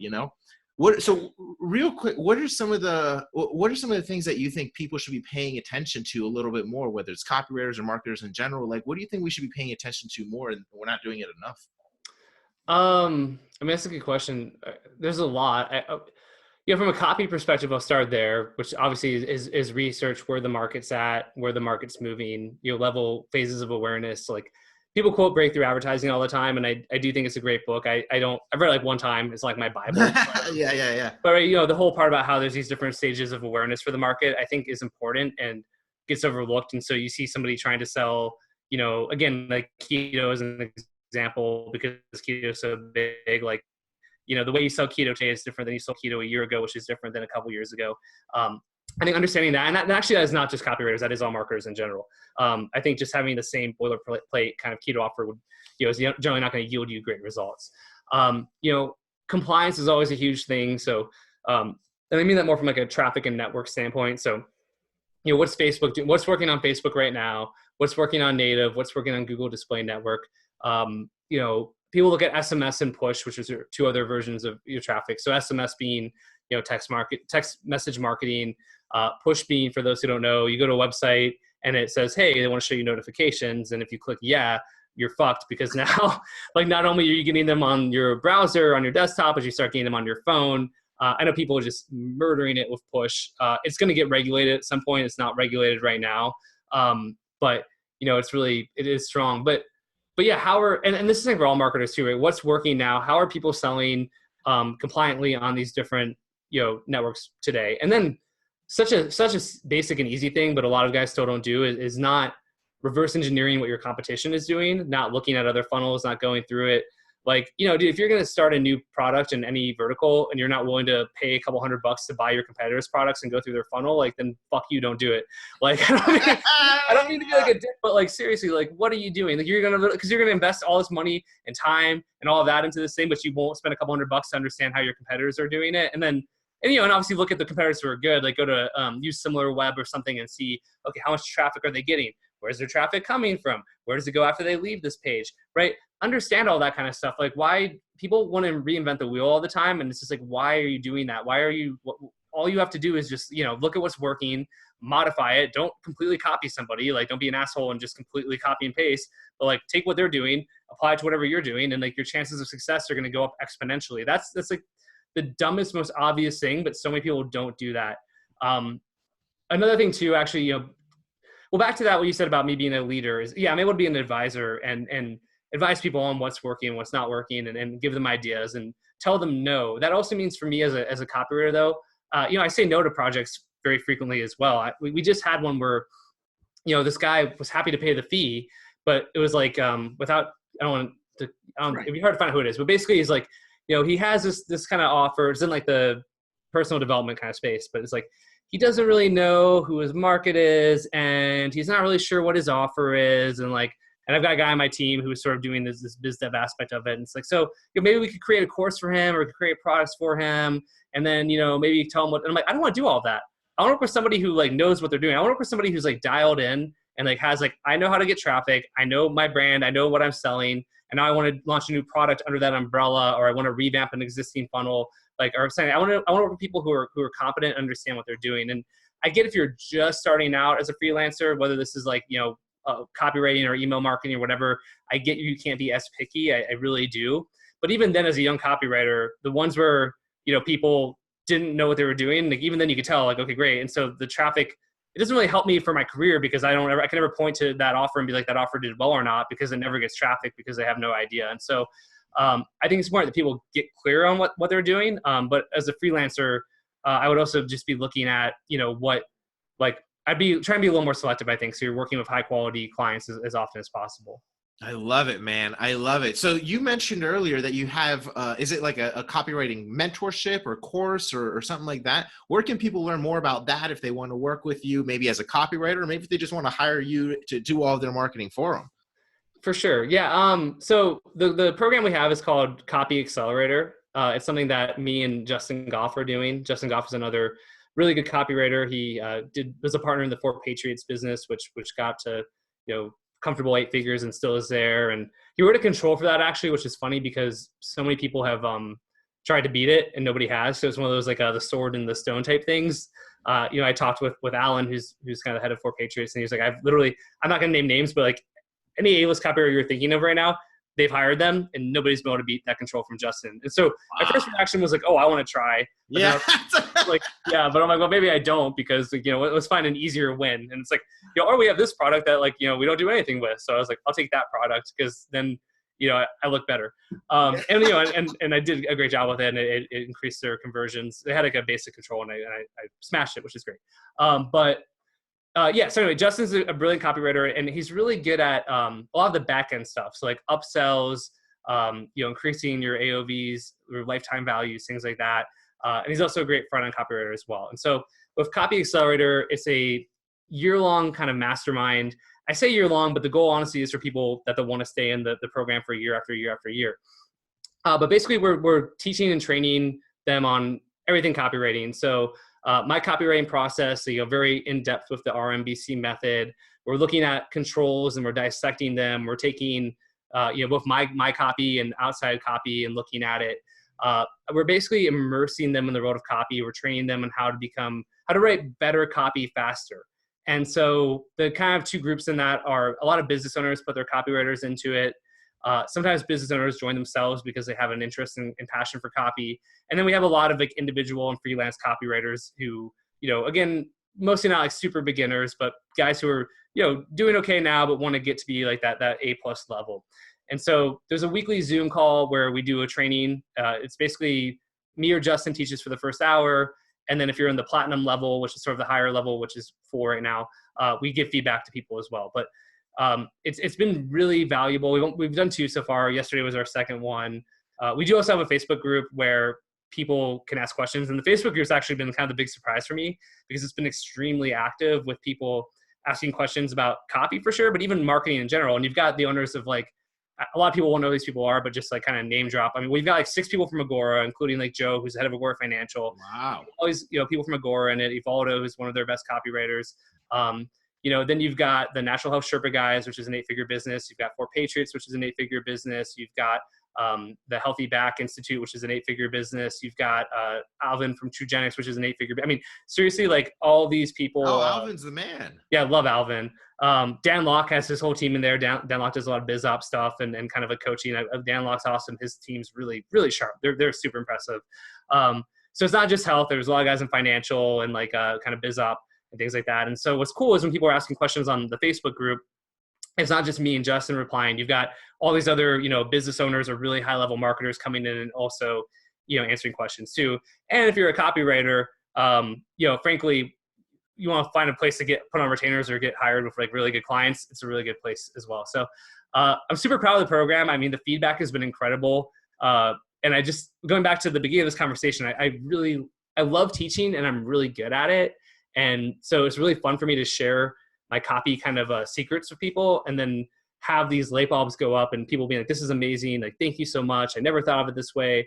So real quick, what are some of the things that you think people should be paying attention to a little bit more, whether it's copywriters or marketers in general? Like, what do you think we should be paying attention to more and we're not doing it enough? I mean, that's a good question. There's a lot. From a copy perspective, I'll start there, which obviously is research where the market's at, where the market's moving, level phases of awareness. Like people quote Breakthrough Advertising all the time, and I do think it's a great book. I've read it like one time. It's like my Bible. Yeah. But the whole part about how there's these different stages of awareness for the market, I think is important and gets overlooked. And so you see somebody trying to sell, again, like keto as an example, because keto is so big, like, the way you sell keto today is different than you sold keto a year ago, which is different than a couple years ago. I think understanding that, and that is not just copywriters, that is all marketers in general. I think just having the same boilerplate kind of keto offer would, is generally not going to yield you great results. Compliance is always a huge thing. So, and I mean that more from like a traffic and network standpoint. So, what's Facebook doing? What's working on Facebook right now? What's working on native? What's working on Google Display Network? People look at SMS and push, which is two other versions of your traffic. So SMS being, text message marketing, push being, for those who don't know, you go to a website and it says, hey, they want to show you notifications. And if you click, yeah, you're fucked, because now, like, not only are you getting them on your browser, on your desktop, but you start getting them on your phone. I know people are just murdering it with push. It's going to get regulated at some point. It's not regulated right now. But it is strong. But yeah, and this is for all marketers too, right? What's working now? How are people selling compliantly on these different, networks today? And then such a basic and easy thing, but a lot of guys still don't do, is not reverse engineering what your competition is doing, not looking at other funnels, not going through it. Like, dude, if you're going to start a new product in any vertical and you're not willing to pay a couple $100 to buy your competitors' products and go through their funnel, like, then fuck you, don't do it. Like, I don't mean to be like a dick, but like, seriously, like, what are you doing? Like, because you're going to invest all this money and time and all of that into this thing, but you won't spend a couple $100 to understand how your competitors are doing it. And then, and obviously look at the competitors who are good, like go to use SimilarWeb or something and see, okay, how much traffic are they getting? Where's their traffic coming from? Where does it go after they leave this page, right? Understand all that kind of stuff. Like, why people want to reinvent the wheel all the time. And it's just like, why are you doing that? All you have to do is just, look at what's working, modify it. Don't completely copy somebody. Like, don't be an asshole and just completely copy and paste, but like, take what they're doing, apply it to whatever you're doing. And like, your chances of success are going to go up exponentially. That's like the dumbest, most obvious thing, but so many people don't do that. Another thing too, actually, well, back to that, what you said about me being a leader is, I'm able to be an advisor and advise people on what's working and what's not working, and give them ideas and tell them no. That also means for me as a copywriter though, I say no to projects very frequently as well. We just had one where, this guy was happy to pay the fee, but it was like, it'd be hard to find out who it is, but basically he's like, he has this kind of offer. It's in like the personal development kind of space, but it's like, he doesn't really know who his market is, and he's not really sure what his offer is. And I've got a guy on my team who's sort of doing this biz dev aspect of it. And it's like, so maybe we could create a course for him, or we could create products for him. And then, maybe tell him what, and I'm like, I don't want to do all that. I want to work with somebody who like knows what they're doing. I want to work with somebody who's like dialed in and like has like, I know how to get traffic. I know my brand. I know what I'm selling. And now I want to launch a new product under that umbrella, or I want to revamp an existing funnel. Or saying, I want to work with people who are competent and understand what they're doing. And I get if you're just starting out as a freelancer, whether this is like, copywriting or email marketing or whatever, I get you can't be as picky. I really do. But even then, as a young copywriter, the ones where, people didn't know what they were doing, like even then you could tell, like, okay, great. And so the traffic it doesn't really help me for my career because I can never point to that offer and be like, that offer did well or not, because it never gets traffic because they have no idea. And so I think it's important that people get clear on what they're doing. But as a freelancer, I would also just be looking at, I'd be trying to be a little more selective, I think. So you're working with high quality clients as often as possible. I love it, man. I love it. So you mentioned earlier that you have, is it like a copywriting mentorship or course or something like that? Where can people learn more about that if they want to work with you, maybe as a copywriter, or maybe if they just want to hire you to do all of their marketing for them? For sure. Yeah. So the program we have is called Copy Accelerator. It's something that me and Justin Goff are doing. Justin Goff is another really good copywriter. He was a partner in the Four Patriots business, which got to, comfortable 8 figures and still is there. And he wrote a control for that, actually, which is funny because so many people have tried to beat it and nobody has. So it's one of those like the sword and the stone type things. I talked with Alan, who's kind of the head of Four Patriots, and he was like, I'm not going to name names, but like any A-list copywriter you're thinking of right now, they've hired them and nobody's been able to beat that control from Justin. And so my first reaction was like, oh, I want to try. But yeah. Yeah, but I'm like, well, maybe I don't, because let's find an easier win. And it's like, or we have this product that we don't do anything with. So I was like, I'll take that product because then, I look better. And I did a great job with it, and it increased their conversions. They had like a basic control, and I smashed it, which is great. So anyway, Justin's a brilliant copywriter, and he's really good at a lot of the back end stuff. So like upsells, increasing your AOVs, your lifetime values, things like that. And he's also a great front end copywriter as well. And so with Copy Accelerator, it's a year-long kind of mastermind. I say year-long, but the goal honestly is for people that want to stay in the program for year after year after year. But basically, we're teaching and training them on everything copywriting. So my copywriting process, very in-depth with the Rmbc method. We're looking at controls and we're dissecting them. We're taking, both my copy and outside copy and looking at it. We're basically immersing them in the world of copy. We're training them on how to write better copy faster. And so the kind of 2 groups in that are a lot of business owners put their copywriters into it. Sometimes business owners join themselves because they have an interest and passion for copy. And then we have a lot of like individual and freelance copywriters who, again, mostly not like super beginners, but guys who are, doing okay now, but want to get to be like that A+ level. And so there's a weekly Zoom call where we do a training. It's basically me or Justin teaches for the first hour. And then if you're in the platinum level, which is sort of the higher level, which is 4 right now, we give feedback to people as well. But it's been really valuable. We've done 2 so far. Yesterday was our second one. We do also have a Facebook group where people can ask questions. And the Facebook group's actually been kind of the big surprise for me because it's been extremely active with people asking questions about copy for sure, but even marketing in general. And you've got the owners of like, a lot of people won't know who these people are, but just like kind of name drop. I mean, we've got like 6 people from Agora, including like Joe, who's the head of Agora Financial. Wow. Always, people from Agora, and Evaldo, who's one of their best copywriters. Then you've got the Natural Health Sherpa guys, which is an 8-figure business. You've got Four Patriots, which is an 8-figure business. You've got the Healthy Back Institute, which is an 8-figure business. You've got Alvin from Trugenics, which is an 8-figure. I mean, seriously, like all these people. Oh, Alvin's the man. Yeah, love Alvin. Dan Locke has his whole team in there. Dan Locke does a lot of biz op stuff and kind of a coaching. Dan Locke's awesome. His team's really, really sharp. They're super impressive. So it's not just health. There's a lot of guys in financial and like kind of biz op and things like that. And so what's cool is when people are asking questions on the Facebook group, it's not just me and Justin replying. You've got all these other, business owners or really high level marketers coming in and also, answering questions too. And if you're a copywriter, frankly, you want to find a place to get put on retainers or get hired with like really good clients, it's a really good place as well. So I'm super proud of the program. I mean, the feedback has been incredible. And I just, going back to the beginning of this conversation, I love teaching and I'm really good at it. And so it's really fun for me to share my copy kind of secrets with people and then have these light bulbs go up and people being like, this is amazing. Like, thank you so much. I never thought of it this way.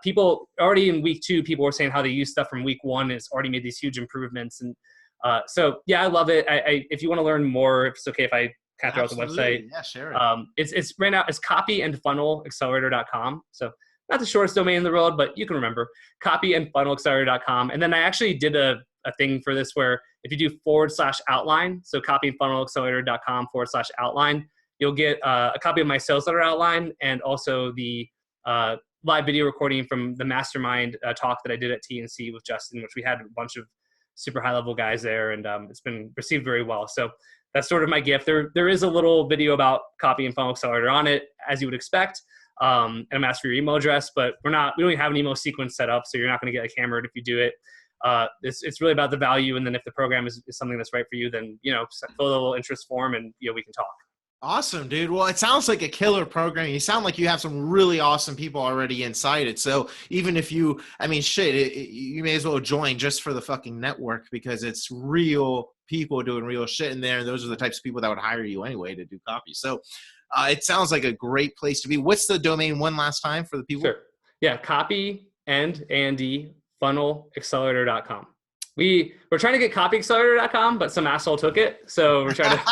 People already in week 2, people were saying how they use stuff from week 1 and it's already made these huge improvements. And so yeah, I love it. If you want to learn more, if it's okay if I kind of throw out the website. Yeah, share it. It's right now, it's copyandfunnelaccelerator.com. So not the shortest domain in the world, but you can remember copyandfunnelaccelerator.com. And then I actually did a thing for this where if you do /outline, so copyandfunnelaccelerator.com/outline, you'll get a copy of my sales letter outline and also the live video recording from the mastermind talk that I did at TNC with Justin, which we had a bunch of super high level guys there, and it's been received very well. So that's sort of my gift. There is a little video about Copy and Funnel Accelerator on it, as you would expect. And I'm asked for your email address, but we don't even have an email sequence set up, so you're not going to get hammered if you do it. It's really about the value, and then if the program is something that's right for you, then fill a little interest form, and we can talk. Awesome, dude. Well, it sounds like a killer program. You sound like you have some really awesome people already inside it. So even if you may as well join just for the fucking network, because it's real people doing real shit in there. And those are the types of people that would hire you anyway to do copy. So it sounds like a great place to be. What's the domain one last time for the people? Sure. Yeah. Copy and funnelaccelerator.com. We're trying to get copyaccelerator.com, but some asshole took it. So we're trying to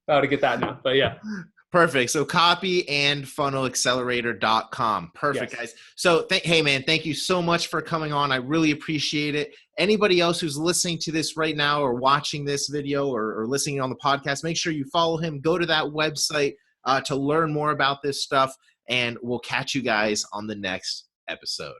how to get that now, but yeah. Perfect. So copyandfunnelaccelerator.com. Perfect, Yes. guys. So hey man, thank you so much for coming on. I really appreciate it. Anybody else who's listening to this right now or watching this video or listening on the podcast, make sure you follow him. Go to that website to learn more about this stuff, and we'll catch you guys on the next episode.